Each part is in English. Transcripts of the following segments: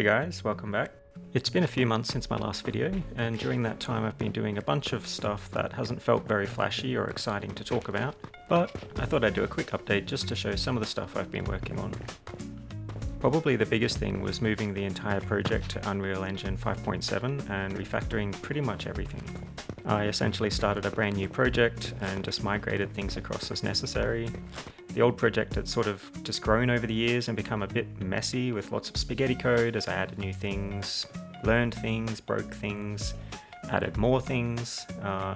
Hey guys, welcome back. It's been a few months since my last video, and during that time I've been doing a bunch of stuff that hasn't felt very flashy or exciting to talk about, but I thought I'd do a quick update just to show some of the stuff I've been working on. Probably the biggest thing was moving the entire project to Unreal Engine 5.7 and refactoring pretty much everything. I essentially started a brand new project and just migrated things across as necessary. The old project had sort of just grown over the years and become a bit messy with lots of spaghetti code as I added new things, learned things, broke things, added more things,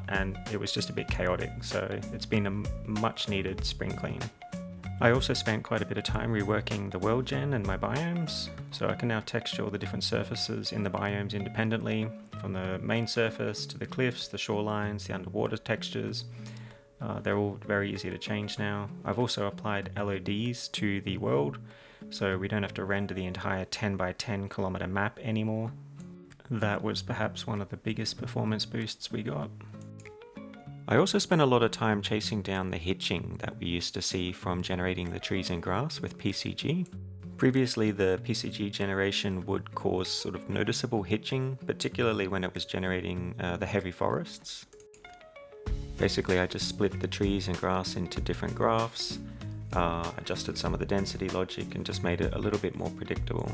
and it was just a bit chaotic, so it's been a much needed spring clean. I also spent quite a bit of time reworking the world gen and my biomes, so I can now texture all the different surfaces in the biomes independently, from the main surface to the cliffs, the shorelines, the underwater textures. They're all very easy to change now. I've also applied LODs to the world, so we don't have to render the entire 10 by 10 kilometer map anymore. That was perhaps one of the biggest performance boosts we got. I also spent a lot of time chasing down the hitching that we used to see from generating the trees and grass with PCG. Previously, the PCG generation would cause sort of noticeable hitching, particularly when it was generating the heavy forests. Basically, I just split the trees and grass into different graphs, adjusted some of the density logic, and just made it a little bit more predictable.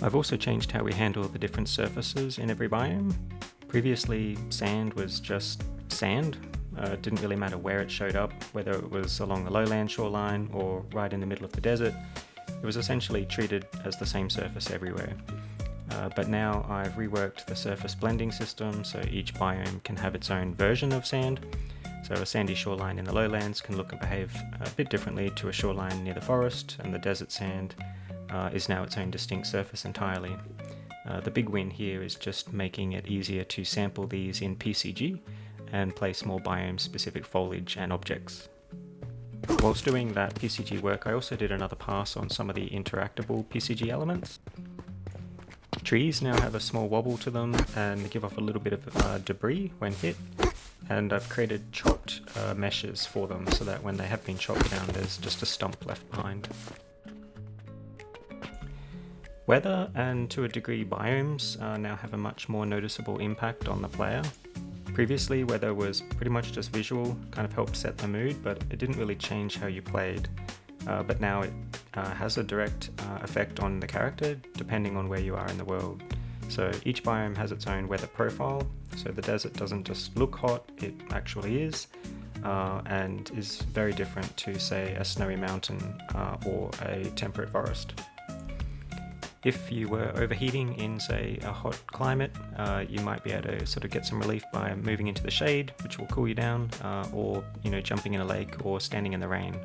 I've also changed how we handle the different surfaces in every biome. Previously, sand was just sand. It didn't really matter where it showed up, whether it was along the lowland shoreline or right in the middle of the desert. It was essentially treated as the same surface everywhere. But now I've reworked the surface blending system so each biome can have its own version of sand. So a sandy shoreline in the lowlands can look and behave a bit differently to a shoreline near the forest, and the desert sand is now its own distinct surface entirely. The big win here is just making it easier to sample these in PCG and place more biome-specific foliage and objects. Whilst doing that PCG work, I also did another pass on some of the interactable PCG elements. Trees now have a small wobble to them and give off a little bit of debris when hit, and I've created chopped meshes for them so that when they have been chopped down there's just a stump left behind. Weather and to a degree biomes now have a much more noticeable impact on the player. Previously, weather was pretty much just visual, kind of helped set the mood, but it didn't really change how you played. But now it has a direct effect on the character depending on where you are in the world. So each biome has its own weather profile, so the desert doesn't just look hot, it actually is, and is very different to, say, a snowy mountain or a temperate forest. If you were overheating in, say, a hot climate, you might be able to sort of get some relief by moving into the shade, which will cool you down, or jumping in a lake or standing in the rain.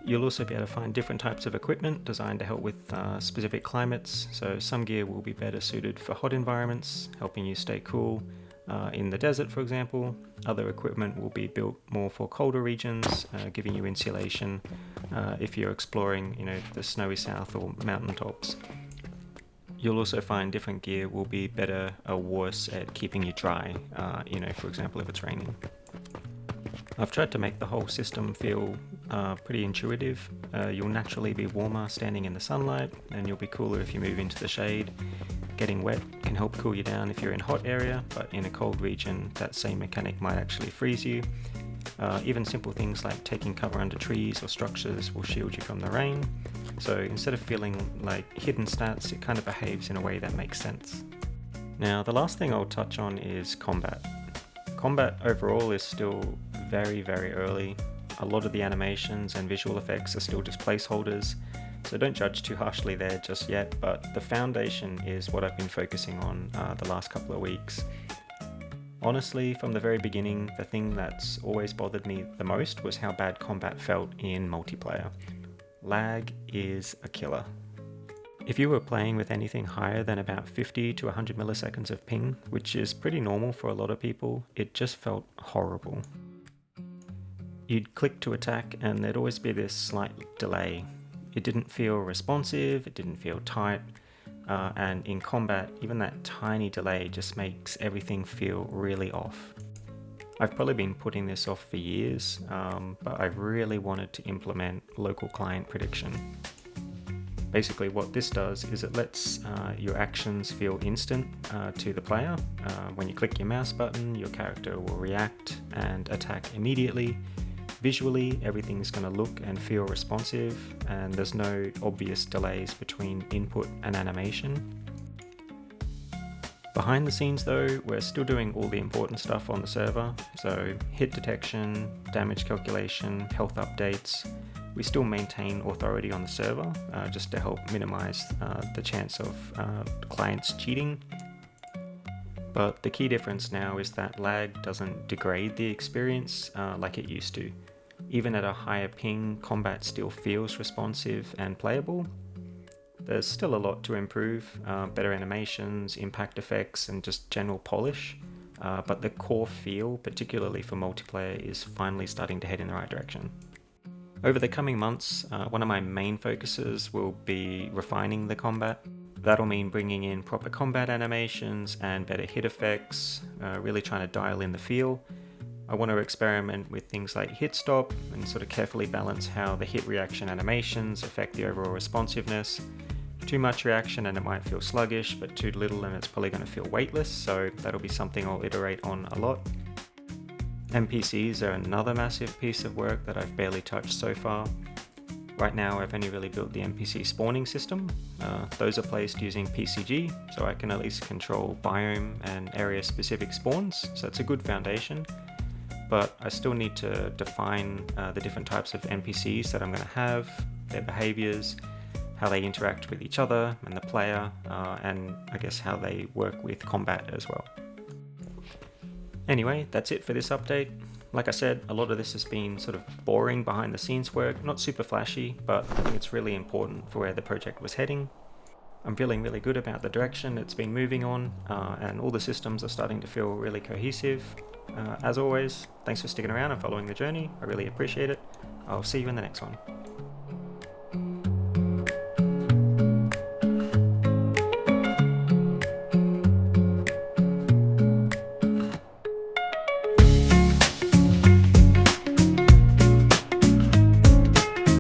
You'll also be able to find different types of equipment designed to help with specific climates. So some gear will be better suited for hot environments, helping you stay cool in the desert, for example. Other equipment will be built more for colder regions, giving you insulation if you're exploring, the snowy south or mountaintops. You'll also find different gear will be better or worse at keeping you dry, for example, if it's raining. I've tried to make the whole system feel pretty intuitive. You'll naturally be warmer standing in the sunlight, and you'll be cooler if you move into the shade. Getting wet can help cool you down if you're in a hot area, but in a cold region, that same mechanic might actually freeze you. Even simple things like taking cover under trees or structures will shield you from the rain. So instead of feeling like hidden stats, it kind of behaves in a way that makes sense. Now, the last thing I'll touch on is combat. Combat overall is still very, very early. A lot of the animations and visual effects are still just placeholders, so don't judge too harshly there just yet, but the foundation is what I've been focusing on the last couple of weeks. Honestly, from the very beginning, the thing that's always bothered me the most was how bad combat felt in multiplayer. Lag is a killer. If you were playing with anything higher than about 50 to 100 milliseconds of ping, which is pretty normal for a lot of people, it just felt horrible. You'd click to attack and there'd always be this slight delay. It didn't feel responsive, it didn't feel tight, and in combat, even that tiny delay just makes everything feel really off. I've probably been putting this off for years, but I really wanted to implement local client prediction. Basically what this does is it lets your actions feel instant to the player. When you click your mouse button, your character will react and attack immediately. Visually, everything's going to look and feel responsive, and there's no obvious delays between input and animation. Behind the scenes though, we're still doing all the important stuff on the server, so hit detection, damage calculation, health updates. We still maintain authority on the server, just to help minimize the chance of clients cheating. But the key difference now is that lag doesn't degrade the experience like it used to. Even at a higher ping, combat still feels responsive and playable. There's still a lot to improve, better animations, impact effects, and just general polish. But the core feel, particularly for multiplayer, is finally starting to head in the right direction. Over the coming months, one of my main focuses will be refining the combat. That'll mean bringing in proper combat animations and better hit effects, really trying to dial in the feel. I want to experiment with things like hit stop and sort of carefully balance how the hit reaction animations affect the overall responsiveness. Too much reaction and it might feel sluggish, but too little and it's probably going to feel weightless, so that'll be something I'll iterate on a lot. NPCs are another massive piece of work that I've barely touched so far. Right now I've only really built the NPC spawning system. Those are placed using PCG, so I can at least control biome and area specific spawns, so it's a good foundation. But I still need to define the different types of NPCs that I'm going to have, their behaviors, how they interact with each other and the player, and I guess how they work with combat as well. Anyway, that's it for this update. Like I said, a lot of this has been sort of boring behind the scenes work, not super flashy, but I think it's really important for where the project was heading. I'm feeling really good about the direction it's been moving on, and all the systems are starting to feel really cohesive. As always, thanks for sticking around and following the journey. I really appreciate it. I'll see you in the next one.